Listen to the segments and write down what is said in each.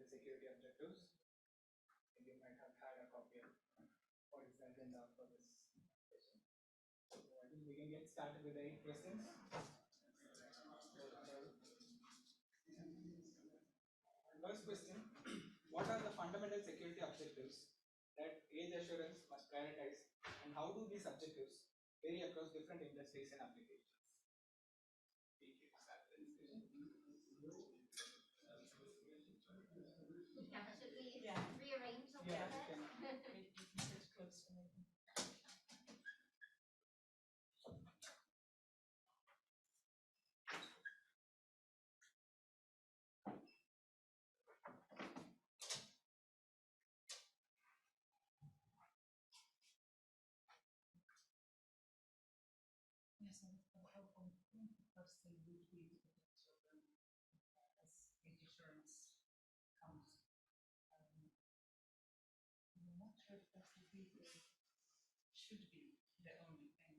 security objectives. You might have had a copy of what is the agenda for this session. So I think we can get started with the 8 questions. First question, what are the fundamental security objectives that age assurance must prioritize, and how do these objectives vary across different industries and applications? Yeah, should we rearrange a little bit? Yes, and the first thing would be to protect children as age assurance comes. I'm not sure if that should be the only thing.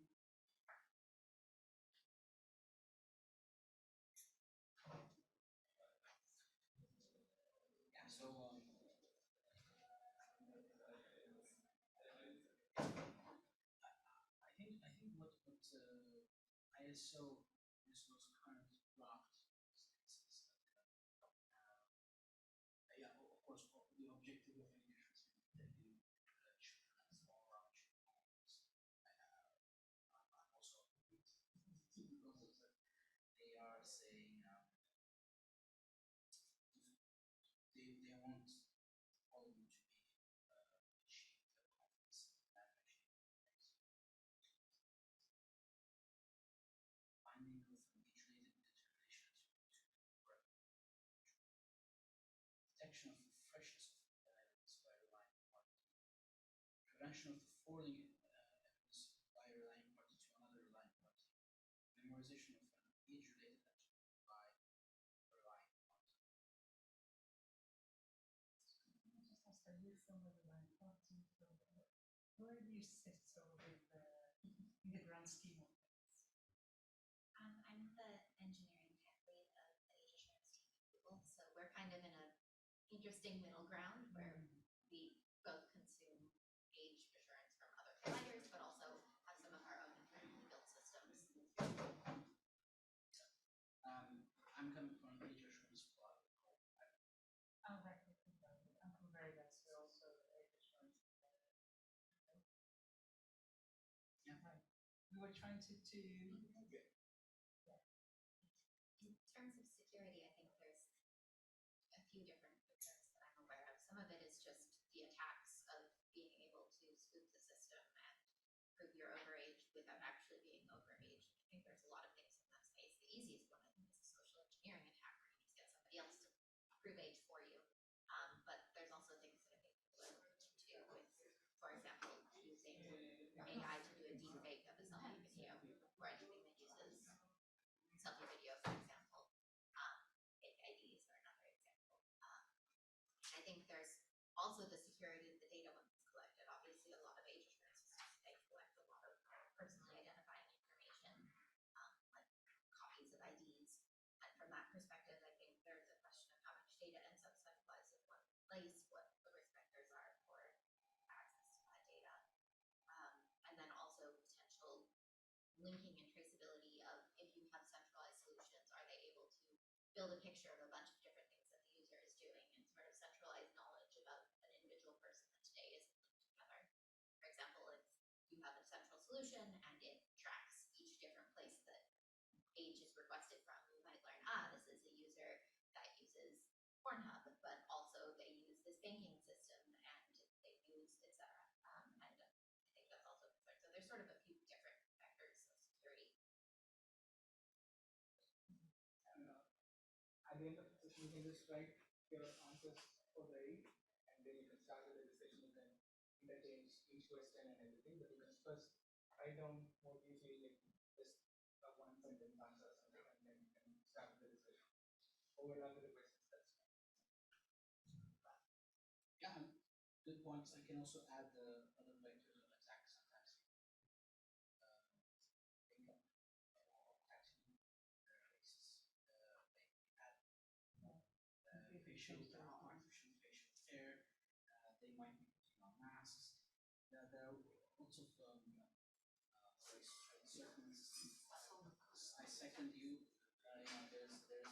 Yeah, so I think what ISO is most current draft states is that yeah, of course, the objective of any insurance is protecting children as all around children. I'm also because they are saying they want all of them to be achieve the confidence in managing finding of age-related determinations to work. Detection of the freshness of evidence by relying party. Prevention of the forwarding evidence by relying party to another relying party. Memorization of an age-related attribute by relying party. Are you from the line party? Where do you sit sort of in the grand scheme of things? I'm the engineering tech lead of the age assurance team at Google, so we're kind of in an interesting middle ground where we both consume age assurance from other providers, but also have some of our own internally built systems. I'm coming from an age assurance product. I'm from Veritas. We're also age assurance. Yeah. Right. We were trying to In terms of security, I think there's a few different concerns that I'm aware of. Some of it is just the attacks of being able to spoof the system and prove you're overage without actually being overage. I think there's a lot of things in that space. The easiest one, I think, is a social engineering attack where you just get somebody else to prove age for you. But there's also things that I think people are looking into with, for example, using AI to do a deep fake of a selfie video or anything that uses selfie video, for example. Fake IDs are another example. I think there's also the security of the data when it's collected. Obviously, a lot of age assurance systems, they collect a lot of personally identifying information, like copies of IDs. And from that perspective, I think there's a question of how much data ends up centralized in one place, what the risk vectors are for access to that data. And then also potential linking and traceability of, if you have centralized solutions, are they able to build a picture of a bunch of different things that the user is doing and sort of centralize knowledge about an individual person that today isn't linked together. For example, if you have a central solution and it tracks each different place that age is requested from, you might learn, this is a user that uses Pornhub, but also they use this banking system and they use etc. And I think that's also a concern. So there's sort of a few different vectors of security. At the end of the session, you can just write your answers for the 8, and then you can start with the discussion. You can interchange each question and everything, but you can first write down what you feel like just a one sentence answer or something, and then you can start with the discussion. Overall, with the questions, that's fine. Yeah, good points. I can also add the other vectors of attack sometimes. Think of attacking their faces. Maybe add facial healthcare. They might be putting on masks. There are lots of certain. I second you. There's this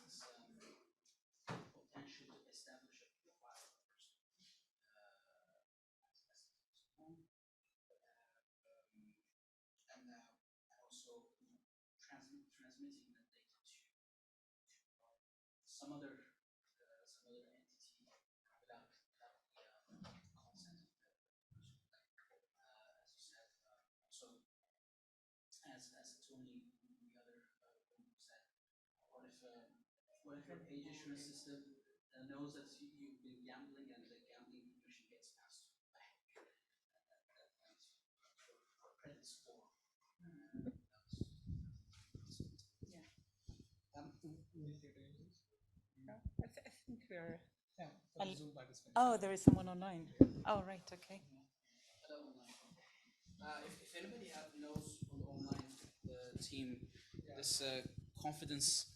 potential to establish a profile of a person and also transmitting that data to some other entity without the consent of the person. As you said, so as Tony, the other said, what if an age assurance system knows that you've been gambling and the gambling information gets passed to the bank for credit score? I think we're. Yeah, for the I'll- Zoom participants. Oh, there is someone online. Oh, right. Okay. Hello, online. If anybody knows on the online team, this confidence,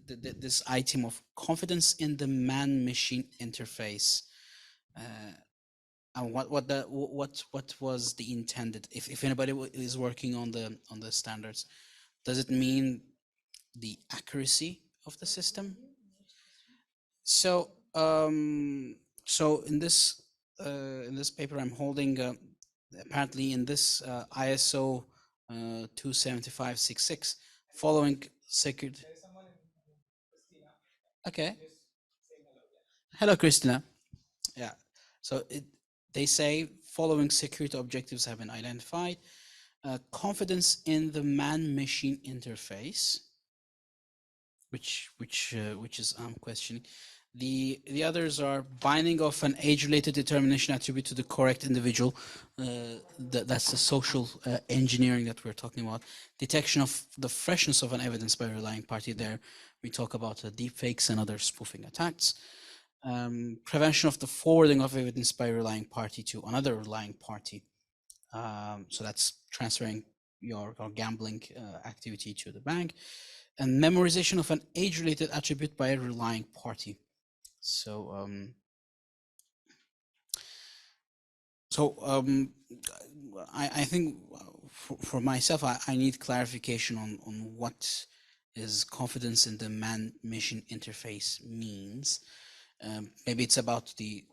this item of confidence in the man-machine interface, and what was the intended? If anybody is working on the standards, does it mean the accuracy of the system? So so in this paper I'm holding, apparently in this ISO 27566, following security. There is someone in Christina. Okay. Just saying hello. Yeah. Hello, Christina. Yeah. So they say following security objectives have been identified. Confidence in the man-machine interface, which is I'm questioning. The others are binding of an age-related determination attribute to the correct individual. That's the social engineering that we're talking about. Detection of the freshness of an evidence by a relying party. There we talk about deepfakes and other spoofing attacks. Prevention of the forwarding of evidence by a relying party to another relying party. So that's transferring your gambling activity to the bank. And memorization of an age-related attribute by a relying party. So I think for myself, I need clarification on what is confidence in the man-machine interface means. Maybe it's about the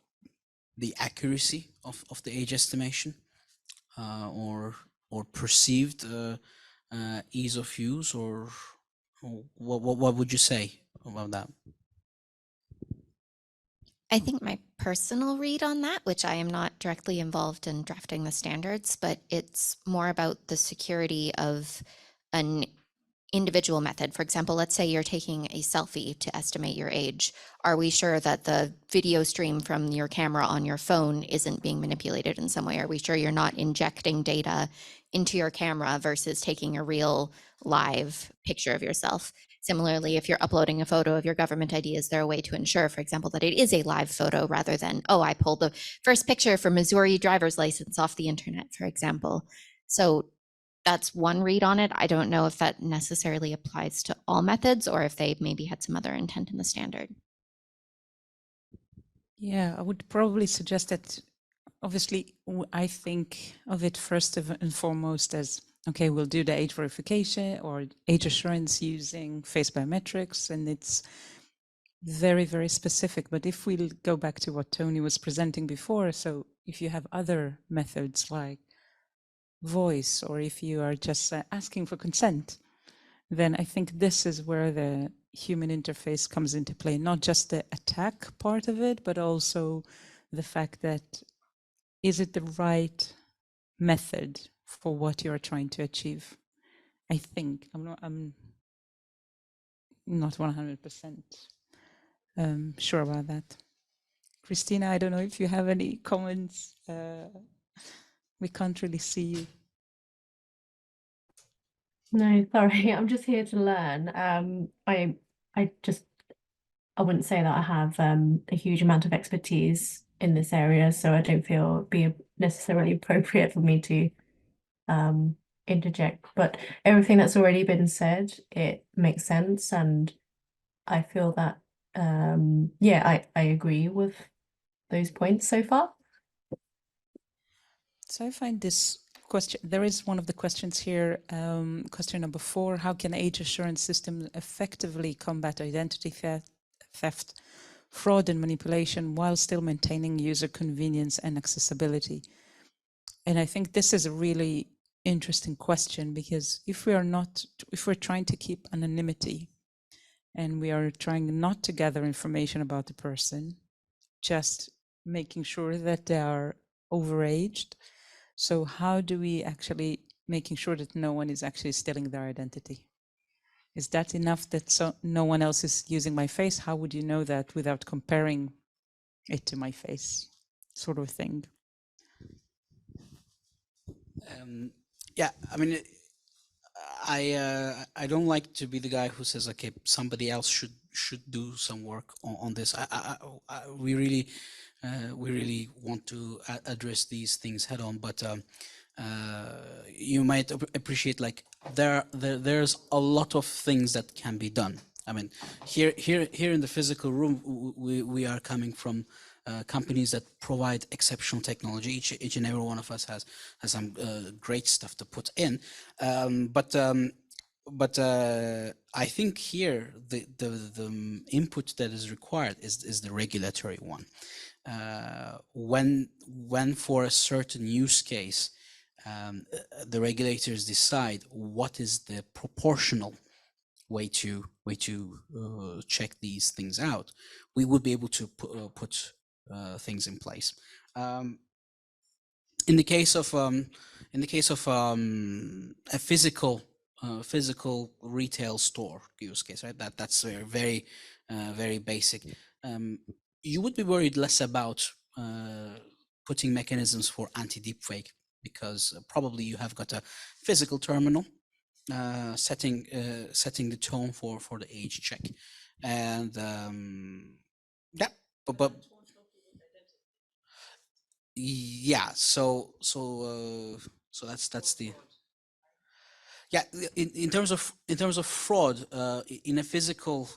accuracy of the age estimation, or perceived ease of use, or what would you say about that? I think my personal read on that, which I am not directly involved in drafting the standards, but it's more about the security of an individual method. For example, let's say you're taking a selfie to estimate your age. Are we sure that the video stream from your camera on your phone isn't being manipulated in some way? Are we sure you're not injecting data into your camera versus taking a real live picture of yourself? Similarly, if you're uploading a photo of your government ID, is there a way to ensure, for example, that it is a live photo rather than, oh, I pulled the first picture for Missouri driver's license off the internet, for example? So that's one read on it. I don't know if that necessarily applies to all methods or if they maybe had some other intent in the standard. Yeah, I would probably suggest that obviously I think of it first and foremost as, okay, we'll do the age verification or age assurance using face biometrics, and it's very, very specific. But if we go back to what Tony was presenting before, so if you have other methods like voice, or if you are just asking for consent, then I think this is where the human interface comes into play, not just the attack part of it, but also the fact that, is it the right method for what you're trying to achieve? I think I'm not 100% sure about that. Christina, I don't know if you have any comments. We can't really see you. No, sorry, I'm just here to learn. I wouldn't say that I have a huge amount of expertise in this area, so I don't feel it'd be necessarily appropriate for me to interject. But everything that's already been said, it makes sense, and I feel that yeah, I agree with those points so far. So I find this question, there is one of the questions here, question number 4, how can age assurance systems effectively combat identity theft, fraud and manipulation while still maintaining user convenience and accessibility? And I think this is a really interesting question, because if we're trying to keep anonymity and we are trying not to gather information about the person, just making sure that they are overaged. So how do we actually making sure that no one is actually stealing their identity? Is that enough that no one else is using my face? How would you know that without comparing it to my face, sort of thing? Yeah, I mean, I don't like to be the guy who says, okay, somebody else should do some work on this. We really want to address these things head on, but you might appreciate, like, there's a lot of things that can be done. I mean, here in the physical room, we are coming from companies that provide exceptional technology. Each and every one of us has some great stuff to put in, but I think here the input that is required is the regulatory one. When for a certain use case, the regulators decide what is the proportional way to check these things out, we would be able to put things in place. In the case of a physical retail store use case, right? That's very very basic. You would be worried less about putting mechanisms for anti-deepfake, because probably you have got a physical terminal setting the tone for the age check, and yeah, but yeah, so that's the yeah. In terms of fraud in a physical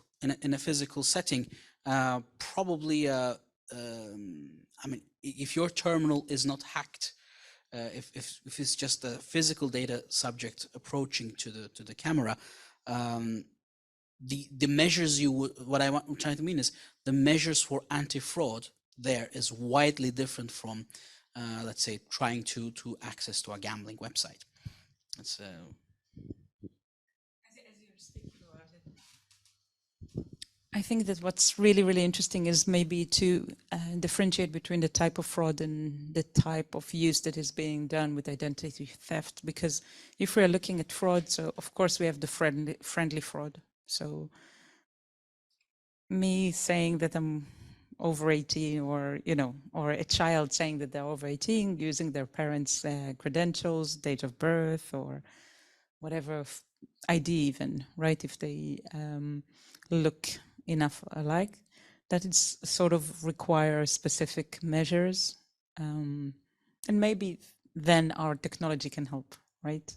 setting, probably I mean, if your terminal is not hacked, if it's just a physical data subject approaching to the camera, the measures I'm trying to mean is the measures for anti-fraud there is widely different from let's say trying to access to a gambling website. It's I think that what's really, really interesting is maybe to differentiate between the type of fraud and the type of use that is being done with identity theft. Because if we're looking at fraud, so of course we have the friendly fraud. So me saying that I'm over 18, or, you know, or a child saying that they're over 18 using their parents' credentials, date of birth, or whatever ID even, right? If they look enough alike, that it's sort of require specific measures, and maybe then our technology can help, right?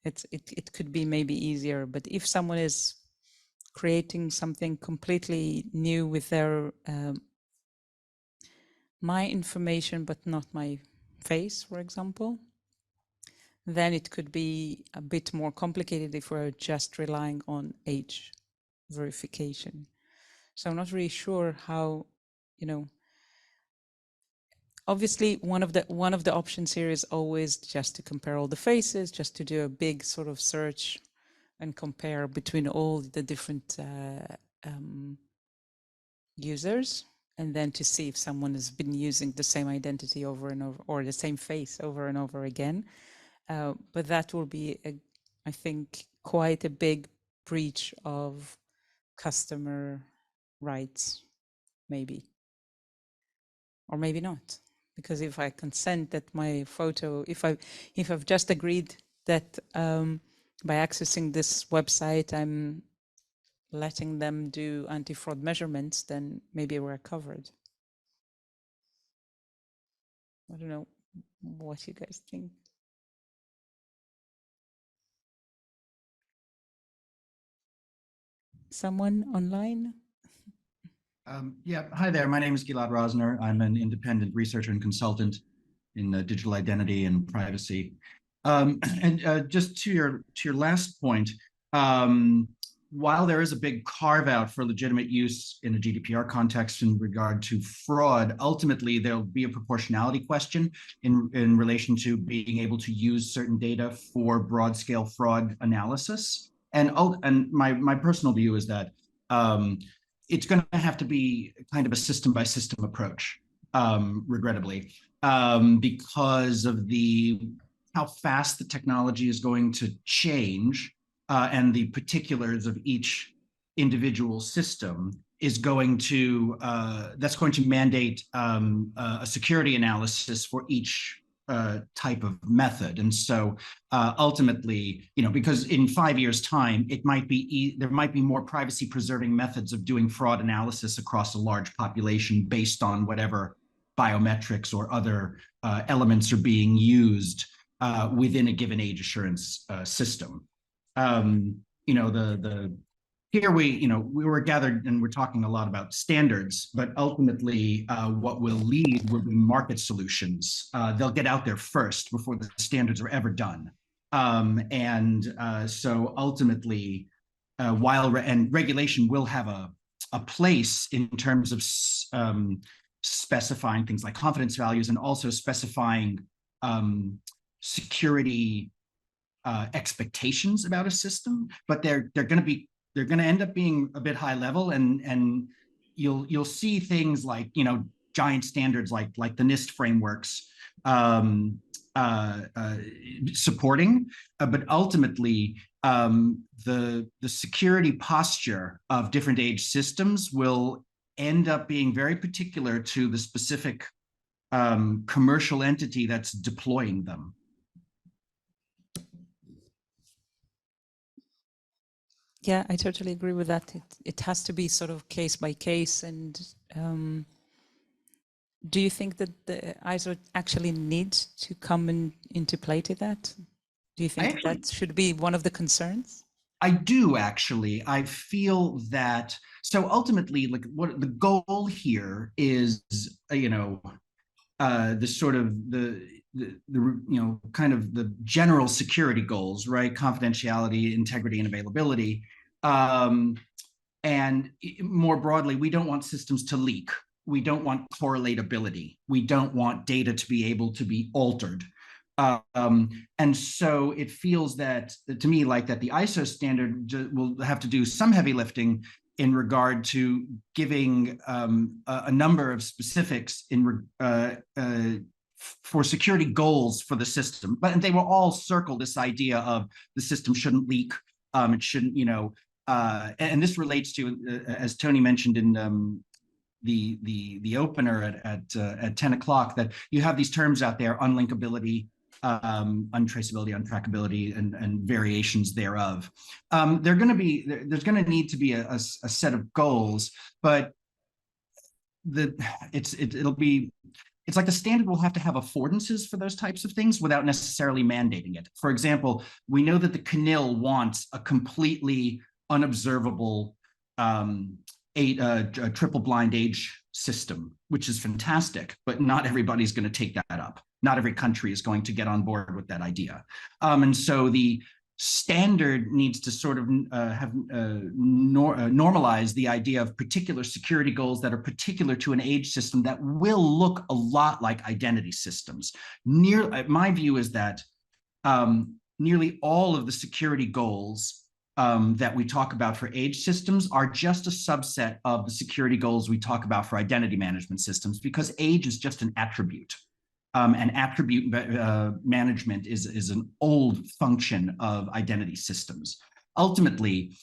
It could be maybe easier, but if someone is creating something completely new with their my information but not my face, for example, then it could be a bit more complicated if we're just relying on age verification. So I'm not really sure how, you know, obviously one of the options here is always just to compare all the faces, just to do a big sort of search and compare between all the different users, and then to see if someone has been using the same identity over and over, or the same face over and over again. But that will be, I think, quite a big breach of customer rights, maybe, or maybe not. Because if I consent that my photo, if I've just agreed that by accessing this website, I'm letting them do anti-fraud measurements, then maybe we're covered. I don't know what you guys think. Someone online? Yeah, hi there. My name is Gilad Rosner. I'm an independent researcher and consultant in digital identity and privacy. And just to your last point, um, while there is a big carve out for legitimate use in a GDPR context in regard to fraud, ultimately there'll be a proportionality question in relation to being able to use certain data for broad scale fraud analysis. And my personal view is that it's going to have to be kind of a system by system approach, regrettably, because of how fast the technology is going to change, and the particulars of each individual system is going to that's going to mandate a security analysis for each type of method. And so ultimately, because in 5 years' time, there might be more privacy preserving methods of doing fraud analysis across a large population based on whatever biometrics or other elements are being used within a given age assurance system. Here we were gathered and we're talking a lot about standards, but ultimately what will lead will be market solutions. They'll get out there first before the standards are ever done. So ultimately, and regulation will have a place in terms of specifying things like confidence values and also specifying security expectations about a system, but they're going to end up being a bit high level, and you'll see things like giant standards like the NIST frameworks supporting, but ultimately the security posture of different age systems will end up being very particular to the specific commercial entity that's deploying them. Yeah, I totally agree with that. It has to be sort of case by case. And do you think that the ISO actually needs to come into play to that? Do you think that should be one of the concerns? I do actually. I feel that. So ultimately, like what the goal here is, the sort of the kind of the general security goals, right? Confidentiality, integrity, and availability. And more broadly, we don't want systems to leak. We don't want correlatability. We don't want data to be able to be altered. And so it feels that, to me, like that the ISO standard will have to do some heavy lifting in regard to giving a number of specifics for security goals for the system. But they will all circle this idea of the system shouldn't leak. It shouldn't, and this relates to, as Tony mentioned in the opener at 10 o'clock, that you have these terms out there: unlinkability, untraceability, untrackability, and variations thereof. There's going to need to be a set of goals, but it's like the standard will have to have affordances for those types of things without necessarily mandating it. For example, we know that the CNIL wants a completely unobservable a triple blind age system, which is fantastic, but not everybody's going to take that up. Not every country is going to get on board with that idea. And so the standard needs to sort of normalize the idea of particular security goals that are particular to an age system that will look a lot like identity systems. My view is that nearly all of the security goals that we talk about for age systems are just a subset of the security goals we talk about for identity management systems, because age is just an attribute. And attribute management is an old function of identity systems. Ultimately,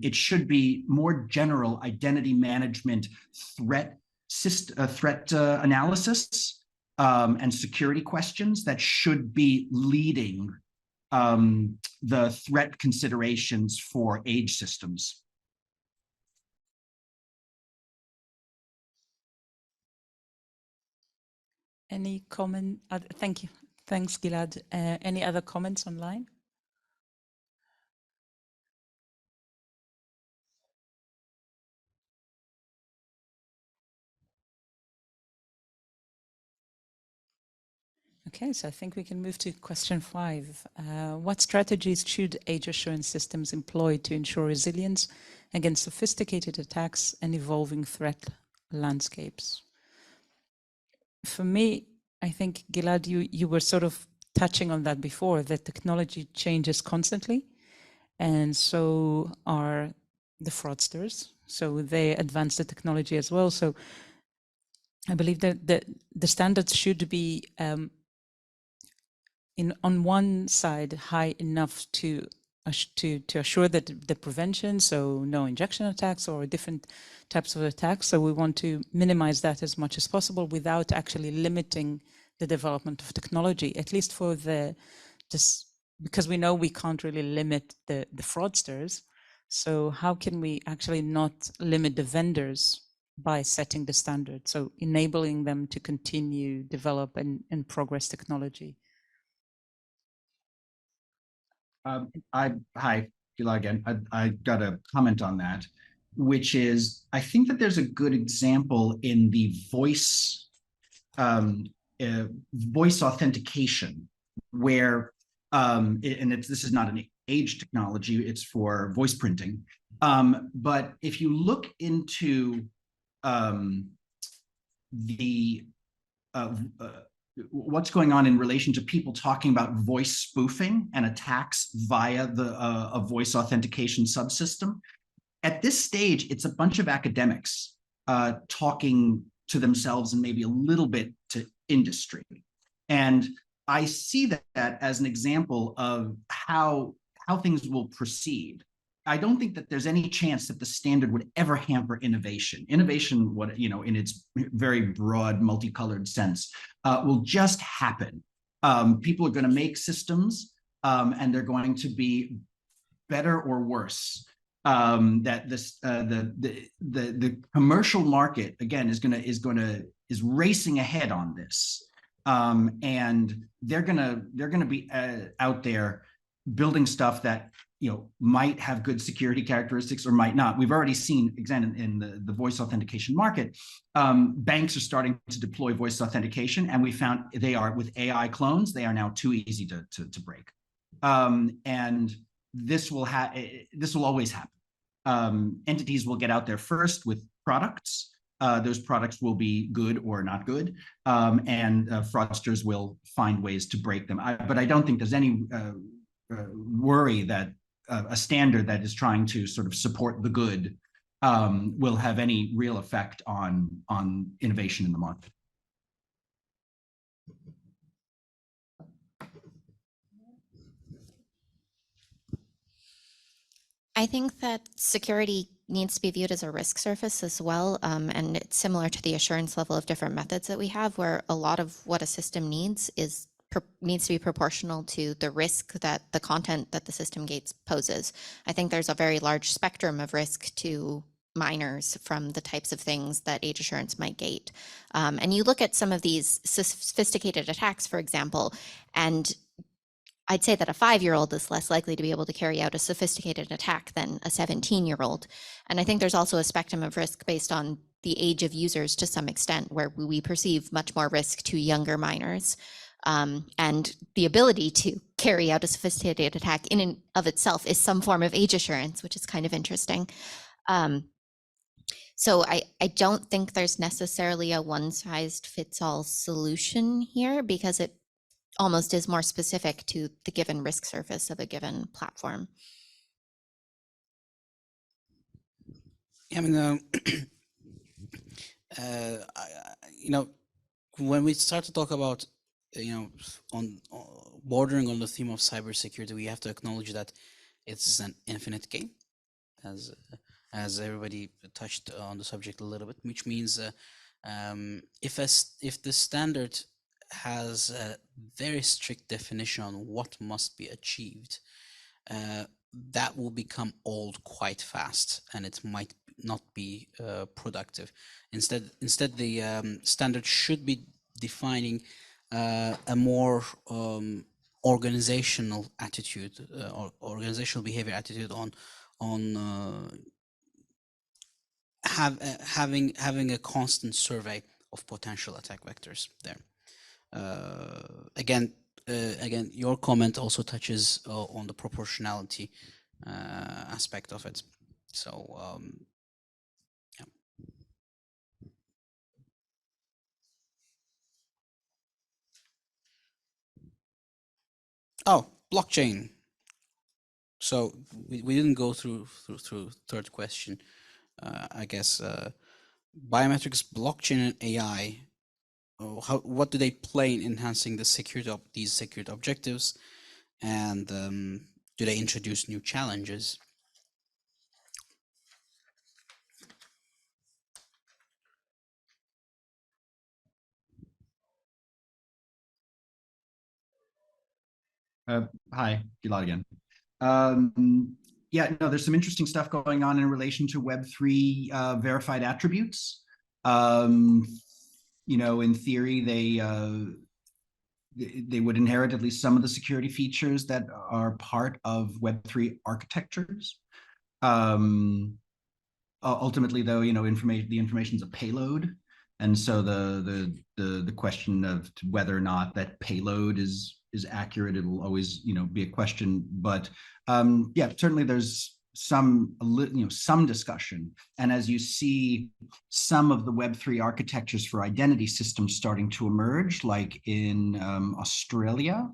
it should be more general identity management threat analysis and security questions that should be leading the threat considerations for age systems. Any comment? Thank you. Thanks, Gilad. Any other comments online? Okay, so I think we can move to question 5. What strategies should age assurance systems employ to ensure resilience against sophisticated attacks and evolving threat landscapes? For me, I think, Gilad, you were sort of touching on that before, that technology changes constantly, and so are the fraudsters. So they advance the technology as well. So I believe that the standards should be on one side high enough to assure that the prevention, so no injection attacks or different types of attacks. So we want to minimize that as much as possible without actually limiting the development of technology, at least for because we know we can't really limit the fraudsters. So how can we actually not limit the vendors by setting the standard? So enabling them to continue, develop and progress technology. Hi, Gila again. I got a comment on that, which is I think that there's a good example in the voice authentication, where this is not an age technology; it's for voice printing. But if you look into the what's going on in relation to people talking about voice spoofing and attacks via a voice authentication subsystem. At this stage, it's a bunch of academics talking to themselves and maybe a little bit to industry. And I see that as an example of how things will proceed. I don't think that there's any chance that the standard would ever hamper innovation. Innovation, in its very broad, multicolored sense, will just happen. People are going to make systems, and they're going to be better or worse. That the commercial market again is racing ahead on this, and they're gonna be out there building stuff that might have good security characteristics or might not. We've already seen, again, in the voice authentication market, banks are starting to deploy voice authentication, and we found they are, with AI clones, they are now too easy to break. And this will always happen. Entities will get out there first with products. Those products will be good or not good, and fraudsters will find ways to break them. But I don't think there's any worry that a standard that is trying to sort of support the good will have any real effect on innovation in the market. I think that security needs to be viewed as a risk surface as well. And it's similar to the assurance level of different methods that we have, where a lot of what a system needs to be proportional to the risk that the content that the system gates poses. I think there's a very large spectrum of risk to minors from the types of things that age assurance might gate. And you look at some of these sophisticated attacks, for example, and I'd say that a 5-year-old is less likely to be able to carry out a sophisticated attack than a 17-year-old. And I think there's also a spectrum of risk based on the age of users to some extent, where we perceive much more risk to younger minors. And the ability to carry out a sophisticated attack in and of itself is some form of age assurance, which is kind of interesting. So I don't think there's necessarily a one-size-fits-all solution here, because it almost is more specific to the given risk surface of a given platform. I mean, when we start to talk about, on bordering on the theme of cybersecurity, we have to acknowledge that it's an infinite game, as everybody touched on the subject a little bit, which means if the standard has a very strict definition on what must be achieved, that will become old quite fast, and it might not be productive. Instead, the standard should be defining a more organizational attitude or organizational behavior attitude on having a constant survey of potential attack vectors there. Again, again, your comment also touches on the proportionality aspect of it. So yeah. Oh, blockchain. So we didn't go through third question. I guess biometrics, blockchain, and AI. What do they play in enhancing the security of these security objectives, and do they introduce new challenges? Hi, Gilad again. Yeah, no, there's some interesting stuff going on in relation to Web3 verified attributes. You know, in theory, they would inherit at least some of the security features that are part of Web3 architectures. Ultimately, though, you know, the information is a payload, and so the question of whether or not that payload is accurate, it'll always, you know, be a question. But yeah, certainly there's some discussion, and as you see some of the Web3 architectures for identity systems starting to emerge, like in Australia,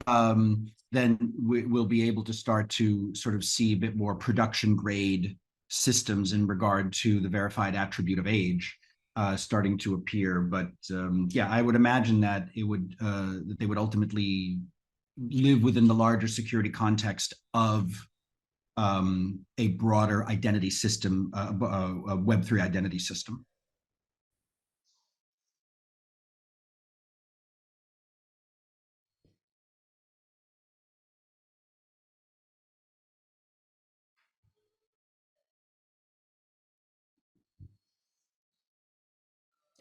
then we'll be able to start to sort of see a bit more production grade systems in regard to the verified attribute of age starting to appear. But yeah, I would imagine that that they would ultimately live within the larger security context of a broader identity system, a Web3 identity system.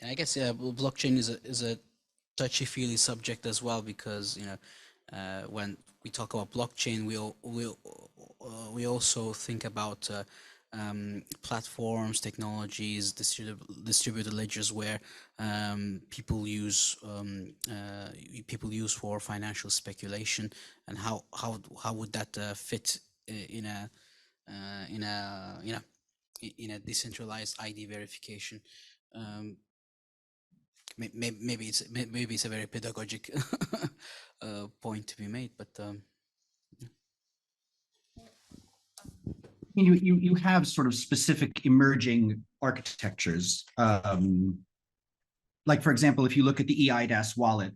I guess yeah, blockchain is a touchy-feely subject as well, because you know when we talk about blockchain, we also think about platforms, technologies, distributed ledgers where people use for financial speculation, and how would that fit in a you know in a decentralized ID verification. Maybe it's a very pedagogic point to be made, but you have sort of specific emerging architectures. Like, for example, if you look at the EIDAS wallet,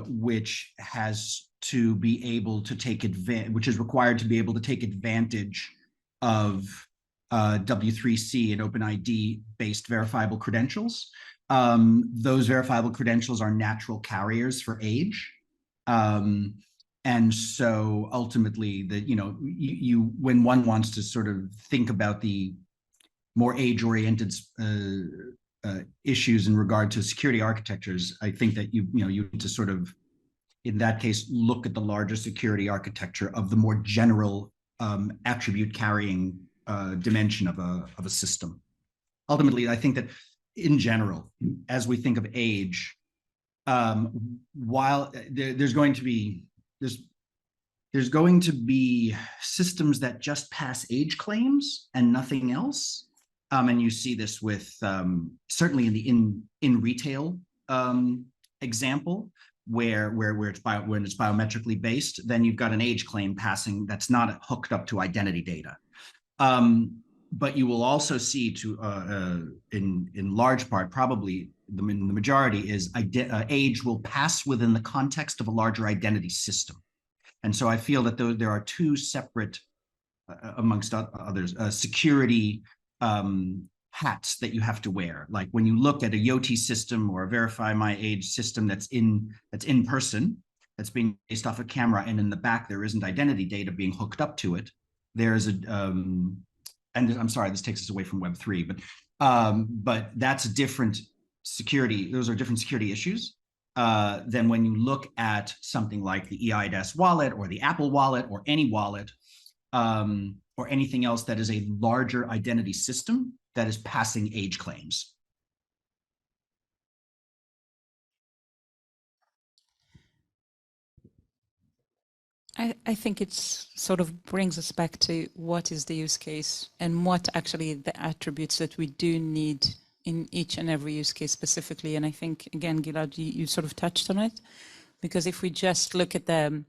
which has to be able to take advantage, which is required to be able to take advantage of W3C and OpenID based verifiable credentials. Those verifiable credentials are natural carriers for age. And so ultimately, when one wants to sort of think about the more age-oriented issues in regard to security architectures, I think that you need to sort of, in that case, look at the larger security architecture of the more general attribute carrying dimension of a system. Ultimately, I think that in general, as we think of age, while there's going to be systems that just pass age claims and nothing else. And you see this with certainly in retail example, where when it's biometrically based, then you've got an age claim passing that's not hooked up to identity data. But you will also see in large part, probably the majority is age will pass within the context of a larger identity system. And so I feel that there are two separate, amongst others, security hats that you have to wear. Like when you look at a YOT system or a Verify My Age system that's in person, that's being based off a camera, and in the back there isn't identity data being hooked up to it. There's a and I'm sorry, this takes us away from Web3, but that's a different security. Those are different security issues than when you look at something like the EIDAS wallet or the Apple wallet or any wallet or anything else that is a larger identity system that is passing age claims. I think it's sort of brings us back to what is the use case and what actually the attributes that we do need in each and every use case specifically. And I think, again, Gilad, you sort of touched on it, because if we just look at the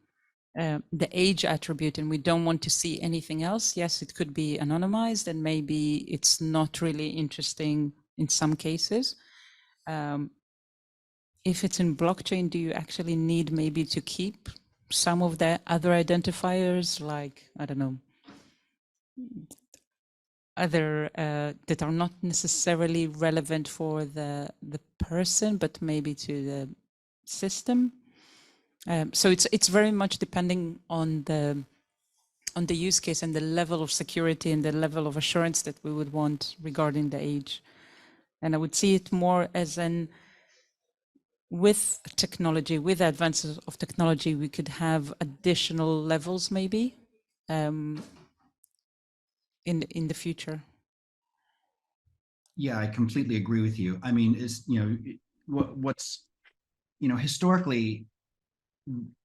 age attribute and we don't want to see anything else, yes, it could be anonymized and maybe it's not really interesting in some cases. If it's in blockchain, do you actually need maybe to keep some of the other identifiers, like, I don't know, other that are not necessarily relevant for the person, but maybe to the system? So it's very much depending on the use case and the level of security and the level of assurance that we would want regarding the age. And I would see it more as with technology, with advances of technology, we could have additional levels maybe in the future. Yeah, I completely agree with you. I mean, what's historically,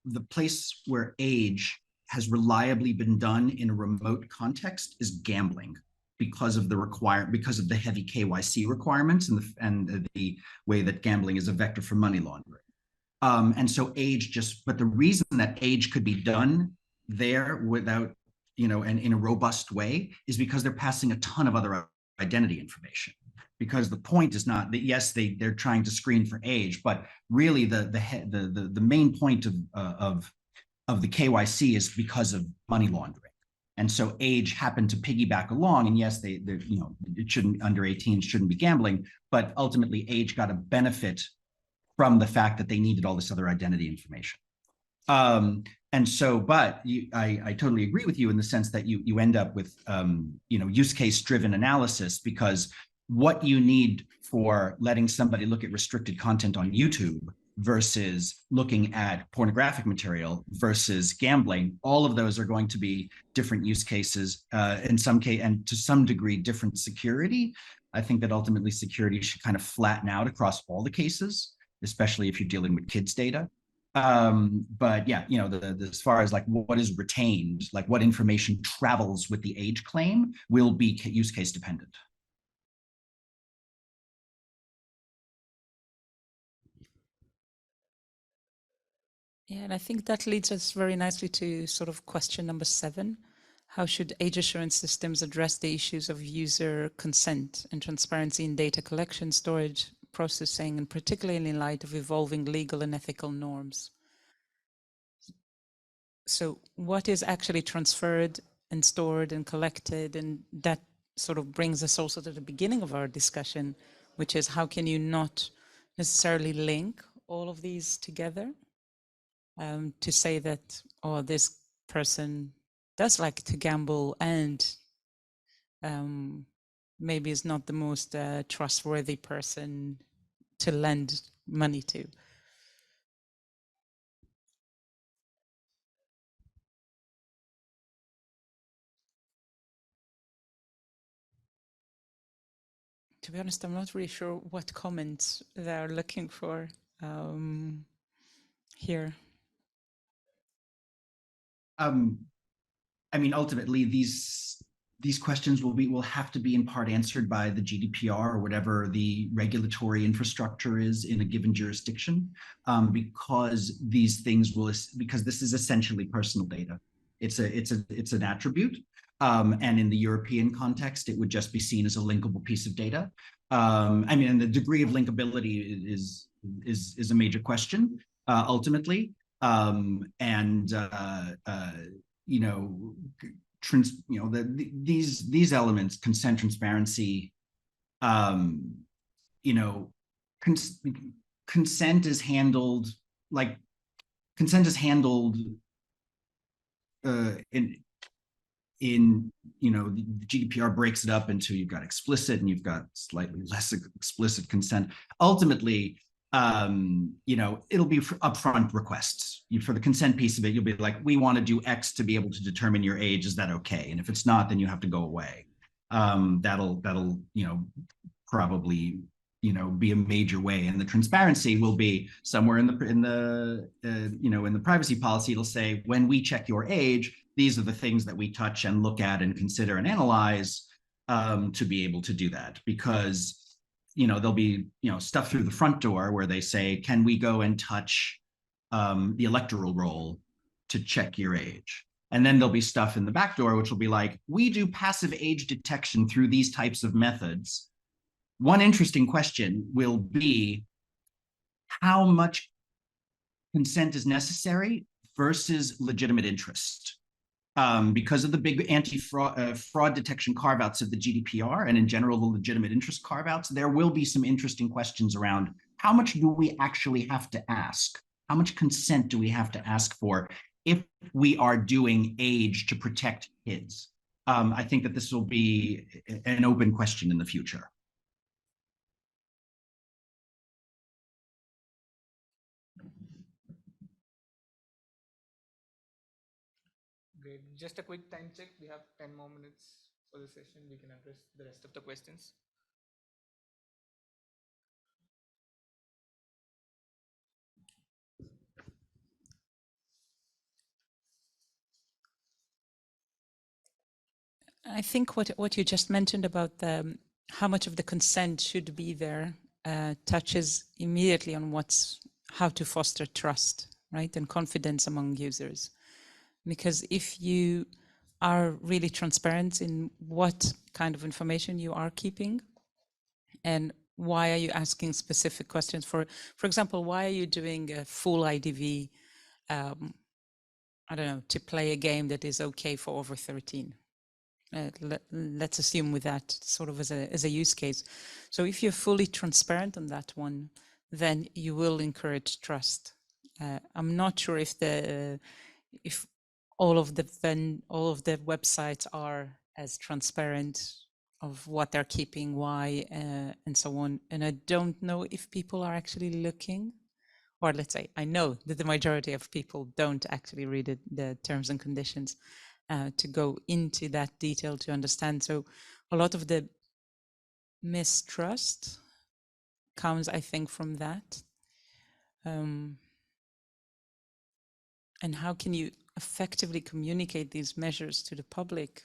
the place where age has reliably been done in a remote context is gambling, because of the heavy KYC requirements and the way that gambling is a vector for money laundering. And so but the reason that age could be done there without, and in a robust way, is because they're passing a ton of other identity information. Because the point is not that, yes, they're trying to screen for age, but really the main point of the KYC is because of money laundering. And so age happened to piggyback along, and yes, it shouldn't, under 18 shouldn't be gambling, but ultimately age got a benefit from the fact that they needed all this other identity information. And so, but I totally agree with you in the sense that you end up with use case driven analysis, because what you need for letting somebody look at restricted content on YouTube versus looking at pornographic material versus gambling, all of those are going to be different use cases, in some case, and to some degree different security. I think that ultimately security should kind of flatten out across all the cases, especially if you're dealing with kids' data. But yeah, as far as like what is retained, like what information travels with the age claim, will be use case dependent. Yeah, and I think that leads us very nicely to sort of question number 7. How should age assurance systems address the issues of user consent and transparency in data collection, storage, processing, and particularly in light of evolving legal and ethical norms? So what is actually transferred and stored and collected? And that sort of brings us also to the beginning of our discussion, which is how can you not necessarily link all of these together? To say that, oh, this person does like to gamble and maybe is not the most trustworthy person to lend money to. To be honest, I'm not really sure what comments they're looking for here. I mean, ultimately, these questions will have to be in part answered by the GDPR or whatever the regulatory infrastructure is in a given jurisdiction, because these things because this is essentially personal data. It's an attribute, and in the European context, it would just be seen as a linkable piece of data. I mean, and the degree of linkability is a major question ultimately, and these elements, consent, transparency, consent is handled in the GDPR breaks it up into, you've got explicit and you've got slightly less explicit consent. Ultimately, it'll be upfront requests. For the consent piece of it, you'll be like, we want to do X to be able to determine your age. Is that okay? And if it's not, then you have to go away. That'll probably be a major way. And the transparency will be somewhere in the privacy policy. It'll say, when we check your age, these are the things that we touch and look at and consider and analyze, to be able to do that. Because there'll be stuff through the front door where they say, can we go and touch the electoral roll to check your age? And then there'll be stuff in the back door which will be like, we do passive age detection through these types of methods. One interesting question will be how much consent is necessary versus legitimate interest. Because of the big anti-fraud fraud detection carve-outs of the GDPR and in general the legitimate interest carve-outs, there will be some interesting questions around how much do we actually have to ask? How much consent do we have to ask for if we are doing age to protect kids? I think that this will be an open question in the future. Great. Just a quick time check. We have 10 more minutes for the session. We can address the rest of the questions. I think what you just mentioned about how much of the consent should be there touches immediately on how to foster trust, right, and confidence among users. Because if you are really transparent in what kind of information you are keeping and why are you asking specific questions, for example, why are you doing a full IDV, I don't know, to play a game that is okay for over 13? Let's assume with that sort of as a use case. So if you're fully transparent on that one, then you will encourage trust. I'm not sure if all of the websites are as transparent of what they're keeping, why, and so on. And I don't know if people are actually looking, or let's say I know that the majority of people don't actually read the terms and conditions. To go into that detail to understand. So a lot of the mistrust comes, I think, from that. And how can you effectively communicate these measures to the public?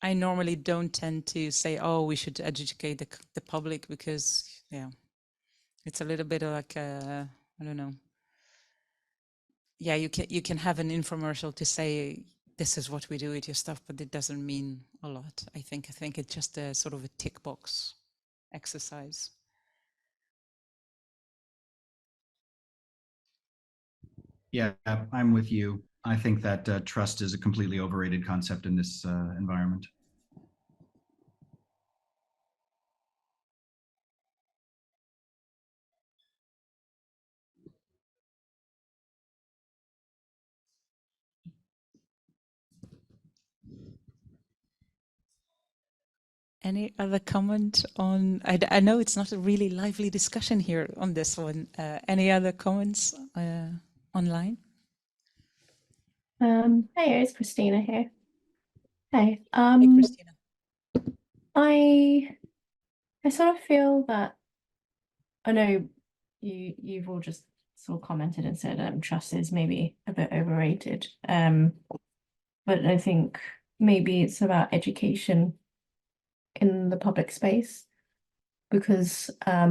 I normally don't tend to say, oh, we should educate the public, because it's a little bit like I don't know. Yeah, you can have an infomercial to say this is what we do with your stuff, but it doesn't mean a lot. I think it's just a sort of a tick box exercise. Yeah, I'm with you. I think that trust is a completely overrated concept in this environment. Any other comment on, I know it's not a really lively discussion here on this one. Any other comments online? Hey, it's Christina here. Hey, Hey, Christina. I sort of feel that, I know you've all just sort of commented and said trust is maybe a bit overrated. But I think maybe it's about education in the public space, because a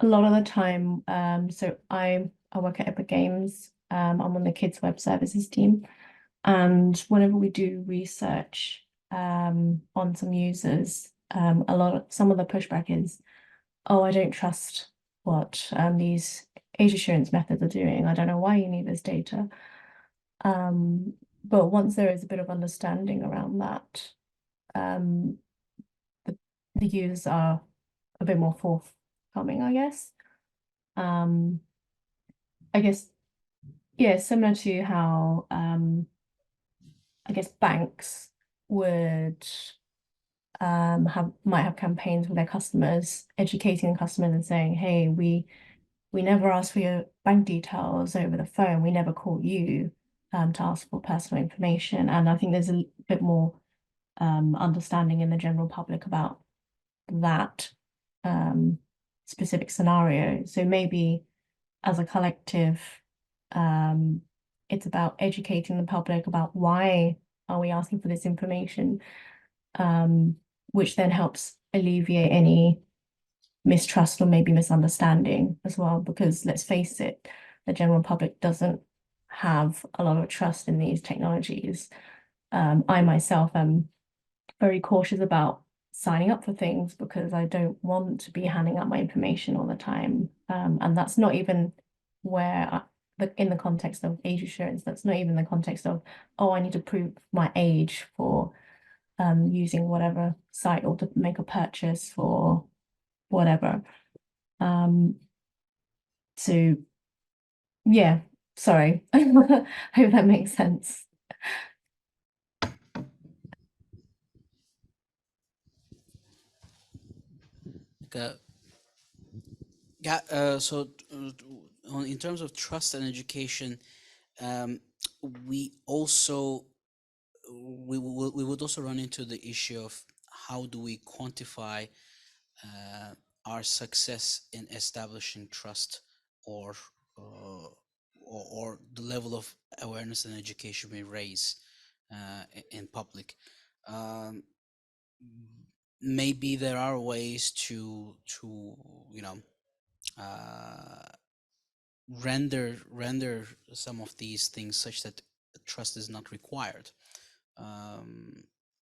lot of the time, so I work at Epic Games. I'm on the kids web services team, and whenever we do research on some users, some of the pushback is, oh, I don't trust what these age assurance methods are doing. I don't know why you need this data. But once there is a bit of understanding around that, the users are a bit more forthcoming, I guess. I guess, yeah, similar to how I guess banks would might have campaigns with their customers, educating customers and saying, hey, we never ask for your bank details over the phone. We never call you to ask for personal information. And I think there's a bit more understanding in the general public about that specific scenario. So maybe as a collective, it's about educating the public about why are we asking for this information, which then helps alleviate any mistrust or maybe misunderstanding as well, because let's face it, the general public doesn't have a lot of trust in these technologies. I myself am very cautious about signing up for things because I don't want to be handing out my information all the time. And that's not even where in the context of age assurance, that's not even the context of, oh, I need to prove my age for using whatever site or to make a purchase for whatever. So yeah, sorry. I hope that makes sense. So in terms of trust and education, we would also run into the issue of how do we quantify our success in establishing trust, or the level of awareness and education we raise in public. Maybe there are ways to render some of these things such that trust is not required.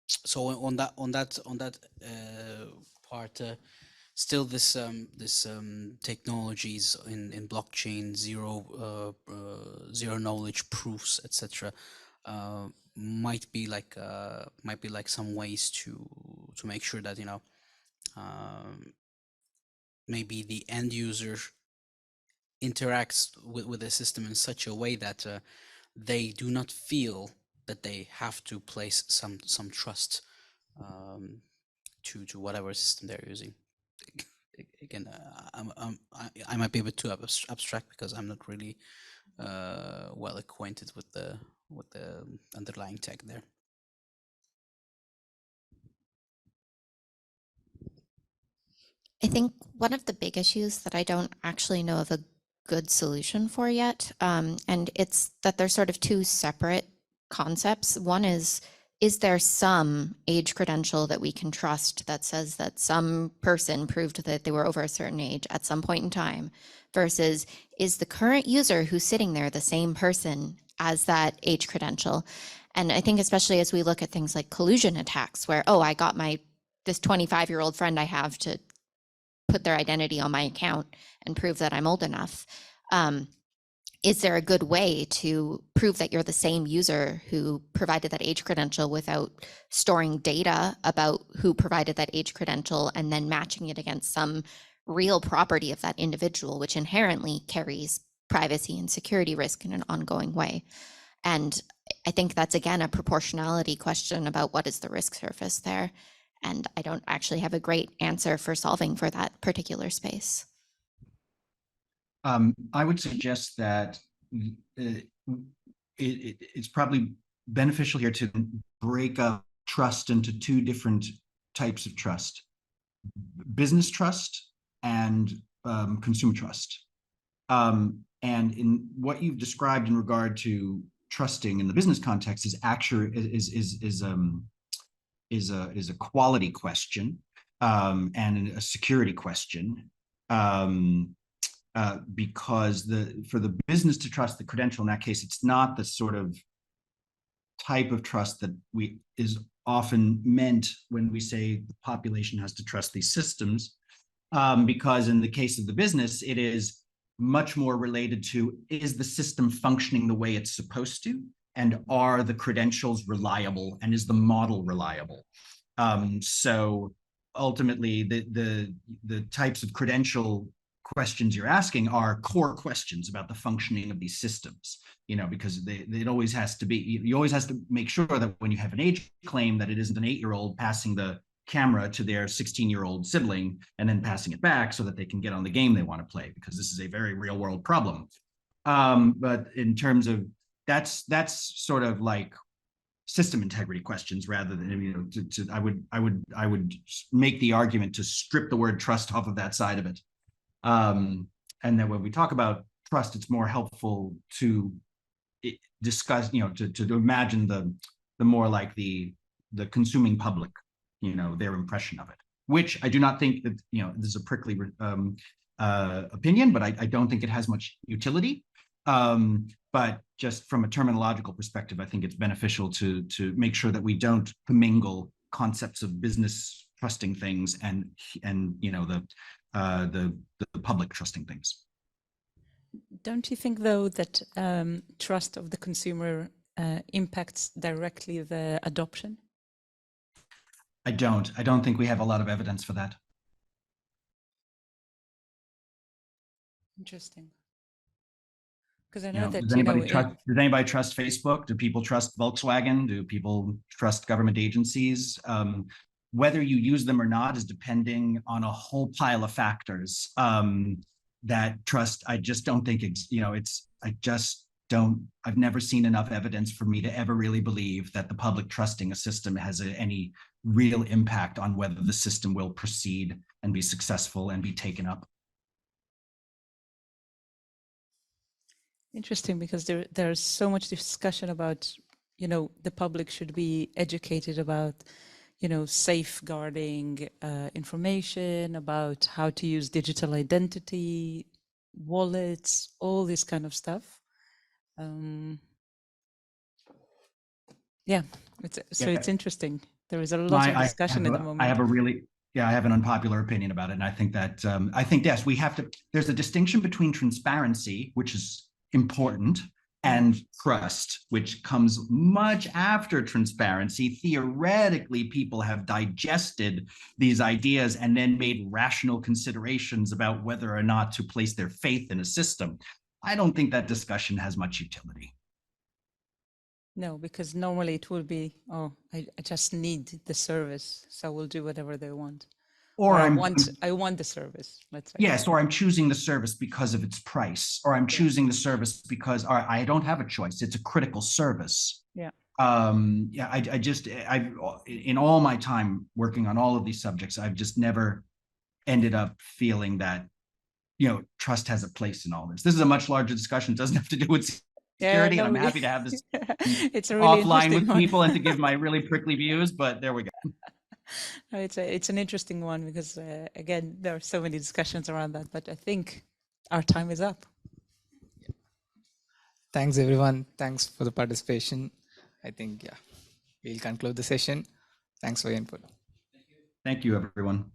So on that part, still this technologies in blockchain, zero knowledge proofs, etc. Might be like some ways to make sure that maybe the end user interacts with the system in such a way that they do not feel that they have to place some trust to whatever system they're using. Again, I might be a bit too abstract because I'm not really well acquainted with the underlying tech there. I think one of the big issues that I don't actually know of a good solution for yet, and it's that there's sort of two separate concepts. One is there some age credential that we can trust that says that some person proved that they were over a certain age at some point in time, versus is the current user who's sitting there the same person as that age credential? And I think especially as we look at things like collusion attacks, where, oh, I got this 25-year-old friend I have to put their identity on my account and prove that I'm old enough. Is there a good way to prove that you're the same user who provided that age credential without storing data about who provided that age credential and then matching it against some real property of that individual, which inherently carries privacy and security risk in an ongoing way? And I think that's, again, a proportionality question about what is the risk surface there. And I don't actually have a great answer for solving for that particular space. I would suggest that it's probably beneficial here to break up trust into two different types of trust: business trust and consumer trust. And in what you've described in regard to trusting in the business context is a quality question and a security question. Because for the business to trust the credential in that case, it's not the sort of type of trust that is often meant when we say the population has to trust these systems, because in the case of the business, it is much more related to, is the system functioning the way it's supposed to, and are the credentials reliable, and is the model reliable? So ultimately, the types of credential questions you're asking are core questions about the functioning of these systems, because it always has to be, you always has to make sure that when you have an age claim, that it isn't an 8-year-old passing the camera to their 16-year-old sibling and then passing it back so that they can get on the game they want to play, because this is a very real world problem. But in terms of that's sort of like system integrity questions rather than, I would make the argument to strip the word trust off of that side of it. And then when we talk about trust, it's more helpful to discuss, to imagine the more like the consuming public, their impression of it, which I do not think that, this is a prickly opinion, but I don't think it has much utility. But just from a terminological perspective, I think it's beneficial to make sure that we don't commingle concepts of business trusting things and the public trusting things. Don't you think, though, that trust of the consumer impacts directly the adoption? I don't think we have a lot of evidence for that. Interesting. Because I know that, does anybody trust Facebook? Do people trust Volkswagen? Do people trust government agencies? Whether you use them or not is depending on a whole pile of factors. That trust, I just don't think I've never seen enough evidence for me to ever really believe that the public trusting a system has any real impact on whether the system will proceed and be successful and be taken up. Interesting, because there's so much discussion about, the public should be educated about, safeguarding information, about how to use digital identity, wallets, all this kind of stuff. It's interesting. There is a lot of discussion at the moment. I have an unpopular opinion about it. And I think that, yes, there's a distinction between transparency, which is important, and trust, which comes much after transparency. Theoretically, people have digested these ideas and then made rational considerations about whether or not to place their faith in a system. I don't think that discussion has much utility. No, because normally it will be, I just need the service, so we'll do whatever they want. Or I want the service, let's say. Yes, or I'm choosing the service because of its price, or I'm choosing the service because I don't have a choice. It's a critical service. Yeah. I've in all my time working on all of these subjects, I've just never ended up feeling that, trust has a place in all this. This is a much larger discussion. It doesn't have to do with security. Yeah, no, I'm happy to have this it's a really offline with people and to give my really prickly views, but there we go. No, it's an interesting one because, again, there are so many discussions around that, but I think our time is up. Thanks, everyone. Thanks for the participation. I think, we'll conclude the session. Thanks for your input. Thank you, everyone.